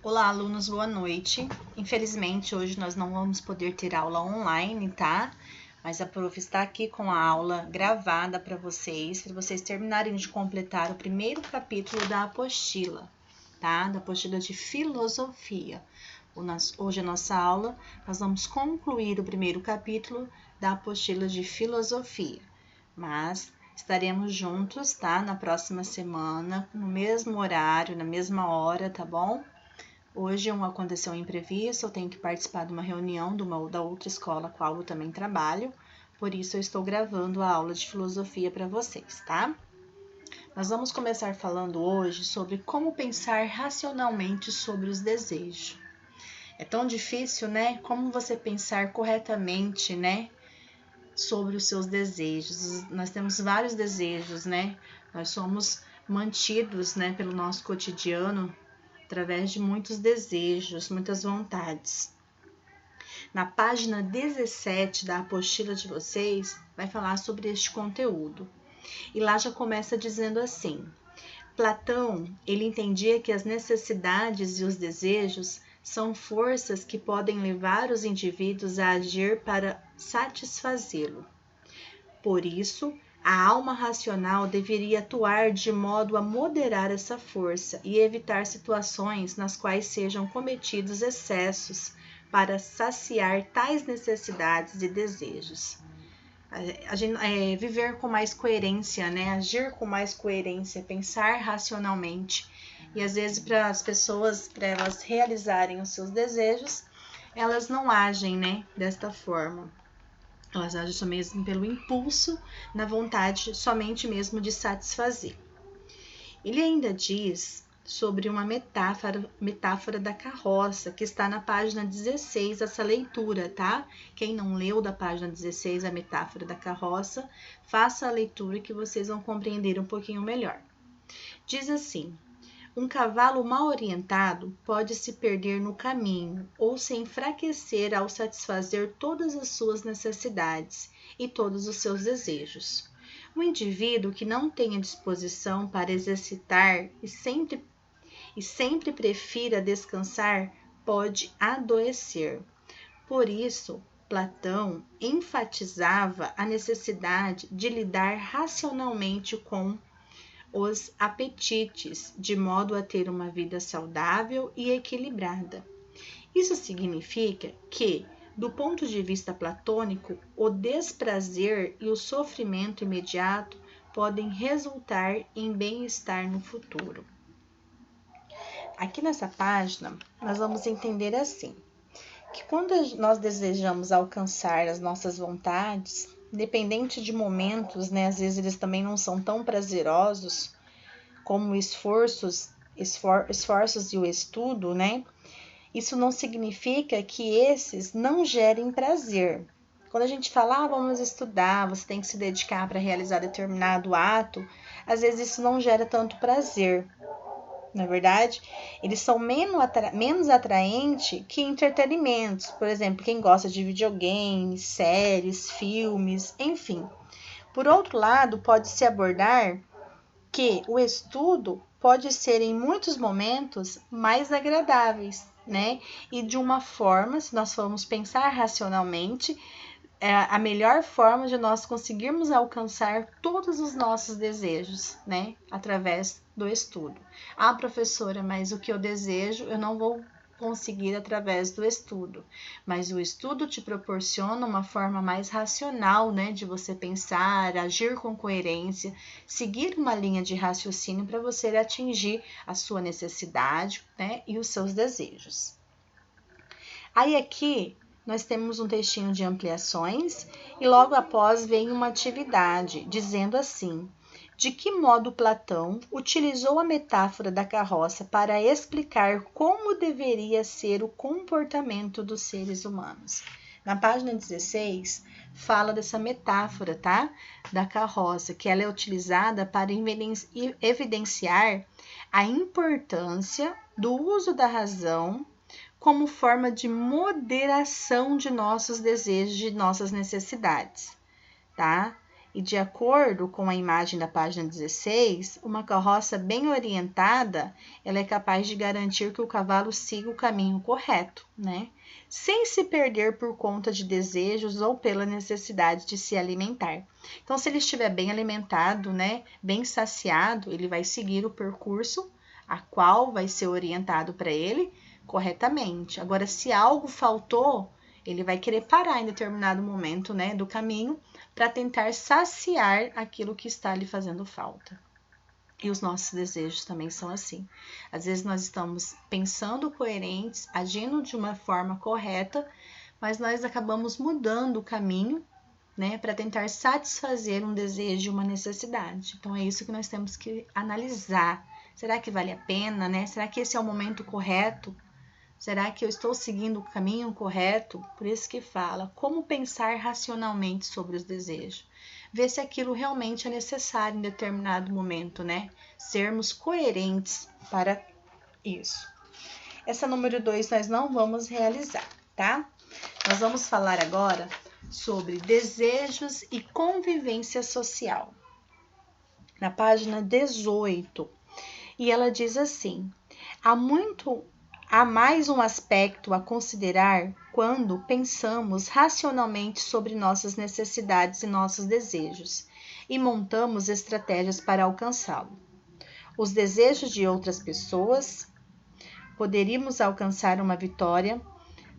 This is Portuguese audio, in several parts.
Olá, alunos, boa noite. Infelizmente, hoje nós não vamos poder ter aula online, tá? Mas a prof está aqui com a aula gravada para vocês terminarem de completar o primeiro capítulo da apostila, tá? Da apostila de filosofia. Hoje a nossa aula, nós vamos concluir o primeiro capítulo da apostila de filosofia, mas estaremos juntos, tá? Na próxima semana, no mesmo horário, na mesma hora, tá bom? Hoje aconteceu um imprevisto, eu tenho que participar de uma reunião da outra escola com a qual eu também trabalho, por isso eu estou gravando a aula de filosofia para vocês, tá? Nós vamos começar falando hoje sobre como pensar racionalmente sobre os desejos. É tão difícil, né? Como você pensar corretamente, né? Sobre os seus desejos. Nós temos vários desejos, né? Nós somos mantidos, né, pelo nosso cotidiano através de muitos desejos, muitas vontades. Na página 17 da apostila de vocês, vai falar sobre este conteúdo. E lá já começa dizendo assim: Platão, ele entendia que as necessidades e os desejos são forças que podem levar os indivíduos a agir para satisfazê-lo. Por isso, a alma racional deveria atuar de modo a moderar essa força e evitar situações nas quais sejam cometidos excessos para saciar tais necessidades e desejos. Viver com mais coerência, né? Agir com mais coerência, pensar racionalmente. E às vezes para as pessoas, para elas realizarem os seus desejos, elas não agem, né, desta forma. Elas agem só mesmo pelo impulso, na vontade somente mesmo de satisfazer. Ele ainda diz sobre uma metáfora da carroça, que está na página 16, essa leitura, tá? Quem não leu da página 16 a metáfora da carroça, faça a leitura que vocês vão compreender um pouquinho melhor. Diz assim: um cavalo mal orientado pode se perder no caminho ou se enfraquecer ao satisfazer todas as suas necessidades e todos os seus desejos. Um indivíduo que não tenha disposição para exercitar e sempre prefira descansar pode adoecer. Por isso, Platão enfatizava a necessidade de lidar racionalmente com os apetites, de modo a ter uma vida saudável e equilibrada. Isso significa que, do ponto de vista platônico, o desprazer e o sofrimento imediato podem resultar em bem-estar no futuro. Aqui nessa página, nós vamos entender assim, que quando nós desejamos alcançar as nossas vontades, independente de momentos, né, às vezes eles também não são tão prazerosos, como esforços e o estudo, né? Isso não significa que esses não gerem prazer. Quando a gente fala, vamos estudar, você tem que se dedicar para realizar determinado ato, às vezes isso não gera tanto prazer. Na verdade, eles são menos atraentes que entretenimentos. Por exemplo, quem gosta de videogames, séries, filmes, enfim. Por outro lado, pode-se abordar que o estudo pode ser em muitos momentos mais agradáveis, né? E de uma forma, se nós formos pensar racionalmente, a melhor forma de nós conseguirmos alcançar todos os nossos desejos, né? Através do estudo. Ah, professora, mas o que eu desejo eu não vou conseguir através do estudo, mas o estudo te proporciona uma forma mais racional, né, de você pensar, agir com coerência, seguir uma linha de raciocínio para você atingir a sua necessidade, né, e os seus desejos. Aí aqui nós temos um textinho de ampliações e logo após vem uma atividade dizendo assim: de que modo Platão utilizou a metáfora da carroça para explicar como deveria ser o comportamento dos seres humanos? Na página 16, fala dessa metáfora, tá? Da carroça, que ela é utilizada para evidenciar a importância do uso da razão como forma de moderação de nossos desejos, de nossas necessidades, tá? E de acordo com a imagem da página 16, uma carroça bem orientada, ela é capaz de garantir que o cavalo siga o caminho correto, né? Sem se perder por conta de desejos ou pela necessidade de se alimentar. Então, se ele estiver bem alimentado, né, bem saciado, ele vai seguir o percurso a qual vai ser orientado para ele corretamente. Agora, se algo faltou, ele vai querer parar em determinado momento, né, do caminho para tentar saciar aquilo que está lhe fazendo falta. E os nossos desejos também são assim. Às vezes nós estamos pensando coerentes, agindo de uma forma correta, mas nós acabamos mudando o caminho, né, para tentar satisfazer um desejo, uma necessidade. Então é isso que nós temos que analisar. Será que vale a pena, né? Será que esse é o momento correto? Será que eu estou seguindo o caminho correto? Por isso que fala, como pensar racionalmente sobre os desejos. Ver se aquilo realmente é necessário em determinado momento, né? Sermos coerentes para isso. Essa número 2 nós não vamos realizar, tá? Nós vamos falar agora sobre desejos e convivência social. Na página 18. E ela diz assim: há mais um aspecto a considerar quando pensamos racionalmente sobre nossas necessidades e nossos desejos e montamos estratégias para alcançá-lo. Os desejos de outras pessoas. Poderíamos alcançar uma vitória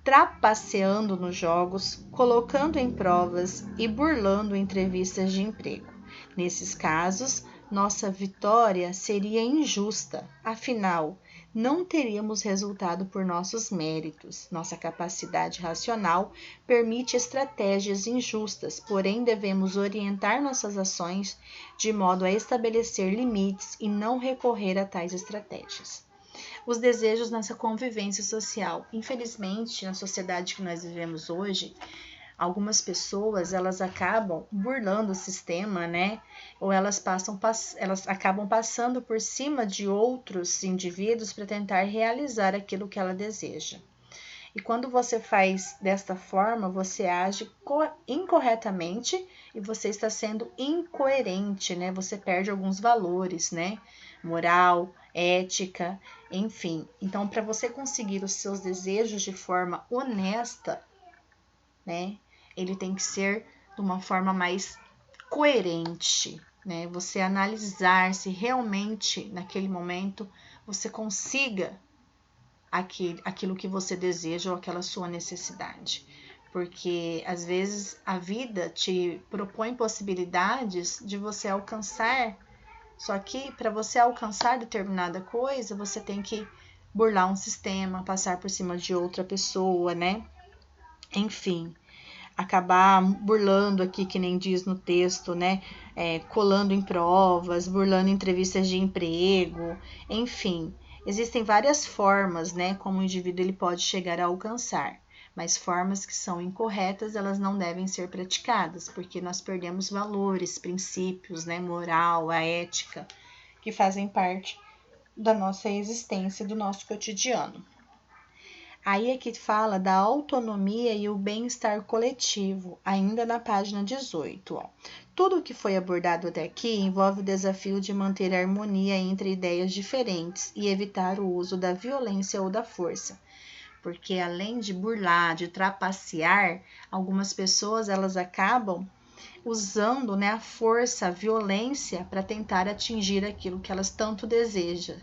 trapaceando nos jogos, colocando em provas e burlando entrevistas de emprego. Nesses casos, nossa vitória seria injusta, afinal, não teríamos resultado por nossos méritos. Nossa capacidade racional permite estratégias injustas, porém devemos orientar nossas ações de modo a estabelecer limites e não recorrer a tais estratégias. Os desejos nessa convivência social. Infelizmente, na sociedade que nós vivemos hoje, algumas pessoas elas acabam burlando o sistema, né? Ou elas acabam passando por cima de outros indivíduos para tentar realizar aquilo que ela deseja. E quando você faz desta forma, você age incorretamente e você está sendo incoerente, né? Você perde alguns valores, né? Moral, ética, enfim. Então, para você conseguir os seus desejos de forma honesta, né? Ele tem que ser de uma forma mais coerente, né? Você analisar se realmente naquele momento você consiga aquilo que você deseja ou aquela sua necessidade. Porque às vezes a vida te propõe possibilidades de você alcançar, só que para você alcançar determinada coisa, você tem que burlar um sistema, passar por cima de outra pessoa, né? Enfim, acabar burlando aqui, que nem diz no texto, né? Colando em provas, burlando entrevistas de emprego, enfim. Existem várias formas, né, como o indivíduo ele pode chegar a alcançar, mas formas que são incorretas, elas não devem ser praticadas, porque nós perdemos valores, princípios, né, moral, a ética, que fazem parte da nossa existência, do nosso cotidiano. Aí é que fala da autonomia e o bem-estar coletivo, ainda na página 18. Ó. Tudo o que foi abordado até aqui envolve o desafio de manter a harmonia entre ideias diferentes e evitar o uso da violência ou da força. Porque além de burlar, de trapacear, algumas pessoas elas acabam usando, né, a força, a violência para tentar atingir aquilo que elas tanto desejam.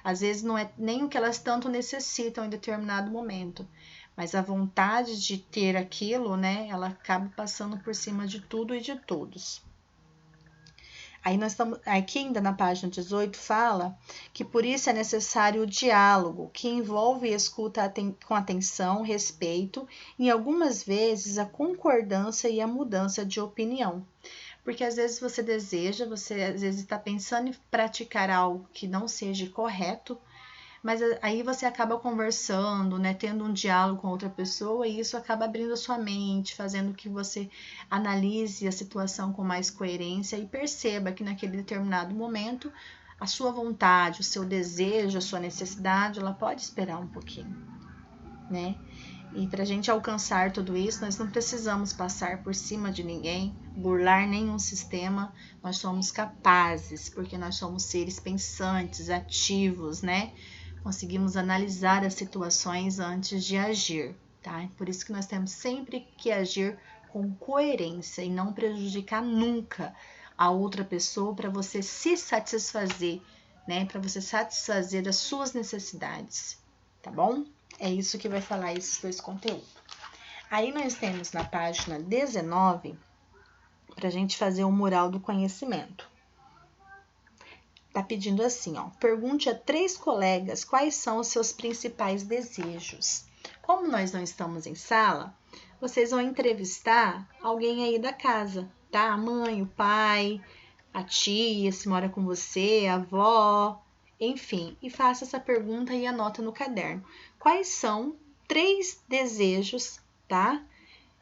Às vezes não é nem o que elas tanto necessitam em determinado momento, mas a vontade de ter aquilo, né, ela acaba passando por cima de tudo e de todos. Aí nós estamos, aqui ainda na página 18 fala que por isso é necessário o diálogo, que envolve escuta com atenção, respeito e algumas vezes a concordância e a mudança de opinião. Porque às vezes você deseja, você às vezes está pensando em praticar algo que não seja correto, mas aí você acaba conversando, né, tendo um diálogo com outra pessoa e isso acaba abrindo a sua mente, fazendo que você analise a situação com mais coerência e perceba que naquele determinado momento a sua vontade, o seu desejo, a sua necessidade, ela pode esperar um pouquinho. né? E para a gente alcançar tudo isso, nós não precisamos passar por cima de ninguém, burlar nenhum sistema. Nós somos capazes, porque nós somos seres pensantes, ativos, né? Conseguimos analisar as situações antes de agir, tá? Por isso que nós temos sempre que agir com coerência e não prejudicar nunca a outra pessoa para você se satisfazer, né? Para você satisfazer as suas necessidades, tá bom? É isso que vai falar esses dois conteúdos. Aí nós temos na página 19, para a gente fazer o mural do conhecimento. Tá pedindo assim, ó. Pergunte a 3 colegas quais são os seus principais desejos. Como nós não estamos em sala, vocês vão entrevistar alguém aí da casa, tá? A mãe, o pai, a tia, se mora com você, a avó, enfim. E faça essa pergunta e anota no caderno. Quais são 3 desejos, tá?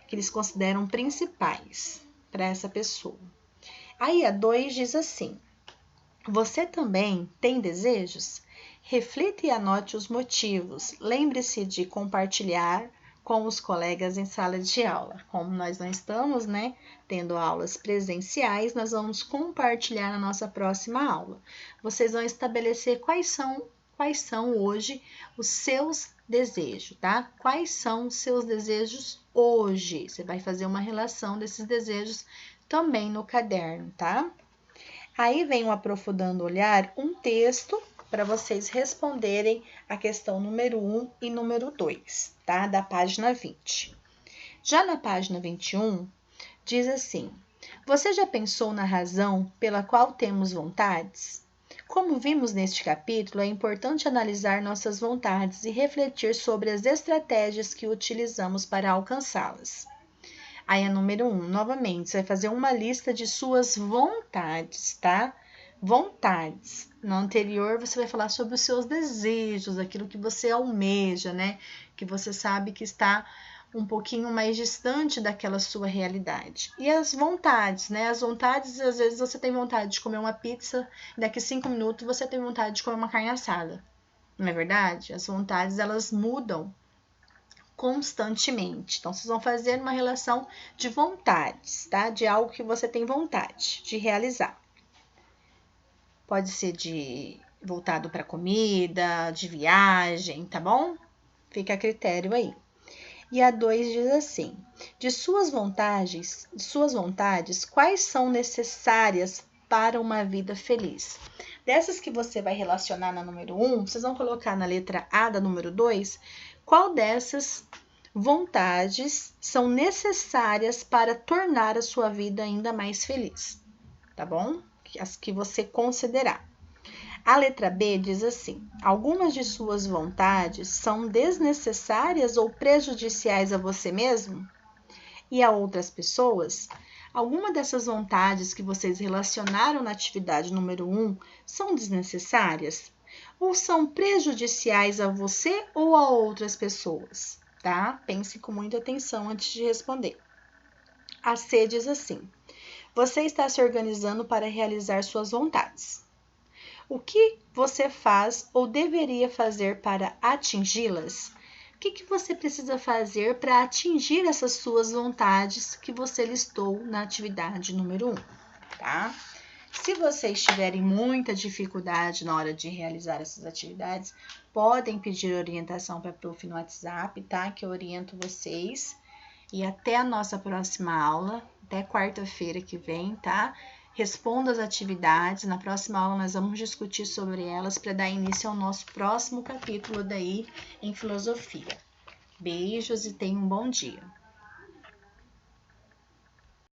Que eles consideram principais para essa pessoa. Aí a 2 diz assim: você também tem desejos? Reflita e anote os motivos. Lembre-se de compartilhar com os colegas em sala de aula. Como nós não estamos, né, tendo aulas presenciais, nós vamos compartilhar na nossa próxima aula. Vocês vão estabelecer quais são hoje os seus desejos, tá? Quais são os seus desejos hoje? Você vai fazer uma relação desses desejos também no caderno, tá? Aí vem o Aprofundando o Olhar, um texto para vocês responderem a questão número 1 e número 2, tá? Da página 20. Já na página 21, diz assim: você já pensou na razão pela qual temos vontades? Como vimos neste capítulo, é importante analisar nossas vontades e refletir sobre as estratégias que utilizamos para alcançá-las. Aí a número 1, novamente, você vai fazer uma lista de suas vontades, tá? Vontades. No anterior, você vai falar sobre os seus desejos, aquilo que você almeja, né? Que você sabe que está um pouquinho mais distante daquela sua realidade. E as vontades, né? As vontades, às vezes você tem vontade de comer uma pizza, daqui 5 minutos você tem vontade de comer uma carne assada. Não é verdade? As vontades, elas mudam constantemente. Então, vocês vão fazer uma relação de vontades, tá? De algo que você tem vontade de realizar. Pode ser voltado para comida, de viagem, tá bom? Fica a critério aí. E a 2 diz assim: de suas vontades, quais são necessárias para uma vida feliz? Dessas que você vai relacionar na número 1, vocês vão colocar na letra A da número 2, qual dessas vontades são necessárias para tornar a sua vida ainda mais feliz, tá bom? As que você considerar. A letra B diz assim: algumas de suas vontades são desnecessárias ou prejudiciais a você mesmo e a outras pessoas? Alguma dessas vontades que vocês relacionaram na atividade número 1 são desnecessárias? Ou são prejudiciais a você ou a outras pessoas? Tá? Pense com muita atenção antes de responder. A C diz assim: você está se organizando para realizar suas vontades. O que você faz ou deveria fazer para atingi-las? O que você precisa fazer para atingir essas suas vontades que você listou na atividade número 1, tá? Se vocês tiverem muita dificuldade na hora de realizar essas atividades, podem pedir orientação para a Prof no WhatsApp, tá? Que eu oriento vocês. E até a nossa próxima aula, até quarta-feira que vem, tá? Responda as atividades. Na próxima aula nós vamos discutir sobre elas para dar início ao nosso próximo capítulo daí em filosofia. Beijos e tenham um bom dia.